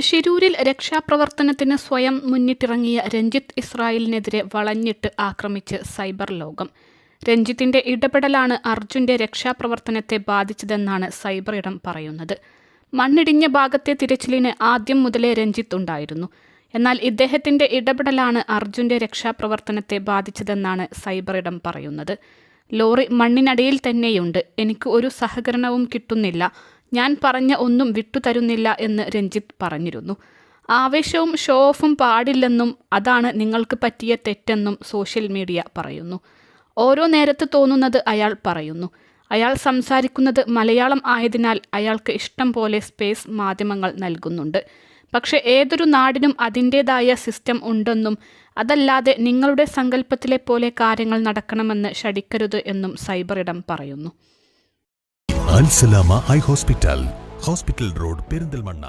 ഷിരൂരിൽ രക്ഷാപ്രവർത്തനത്തിന് സ്വയം മുന്നിട്ടിറങ്ങിയ രഞ്ജിത്ത് ഇസ്രായേലിനെതിരെ വളഞ്ഞിട്ട് ആക്രമിച്ച് സൈബർ ലോകം. രഞ്ജിത്തിന്റെ ഇടപെടലാണ് അർജുന്റെ രക്ഷാപ്രവർത്തനത്തെ ബാധിച്ചതെന്നാണ് സൈബർ ഇടം പറയുന്നത്. മണ്ണിടിഞ്ഞ ഭാഗത്തെ തിരച്ചിലിന് ആദ്യം മുതലേ രഞ്ജിത്ത് ഉണ്ടായിരുന്നു. എന്നാൽ ഇദ്ദേഹത്തിന്റെ ഇടപെടലാണ് അർജുന്റെ രക്ഷാപ്രവർത്തനത്തെ ബാധിച്ചതെന്നാണ് സൈബർ ഇടം പറയുന്നത്. ലോറി മണ്ണിനടിയിൽ തന്നെയുണ്ട്, എനിക്ക് ഒരു സഹകരണവും കിട്ടുന്നില്ല, ഞാൻ പറഞ്ഞ ഒന്നും വിട്ടുതരുന്നില്ല എന്ന് രഞ്ജിത്ത് പറഞ്ഞിരുന്നു. ആവേശവും ഷോ ഓഫും പാടില്ലെന്നും അതാണ് നിങ്ങൾക്ക് പറ്റിയ തെറ്റെന്നും സോഷ്യൽ മീഡിയ പറയുന്നു. ഓരോ നേരത്ത് തോന്നുന്നത് അയാൾ പറയുന്നു. അയാൾ സംസാരിക്കുന്നത് മലയാളം ആയതിനാൽ അയാൾക്ക് ഇഷ്ടം പോലെ സ്പേസ് മാധ്യമങ്ങൾ നൽകുന്നുണ്ട്. പക്ഷെ ഏതൊരു നാടിനും അതിൻ്റേതായ സിസ്റ്റം ഉണ്ടെന്നും അതല്ലാതെ നിങ്ങളുടെ സങ്കല്പത്തിലെ പോലെ കാര്യങ്ങൾ നടക്കണമെന്ന് ശഠിക്കരുത് എന്നും സൈബർ ഇടം പറയുന്നു. Al Salama eye hospital, hospital road, Perinthalmanna.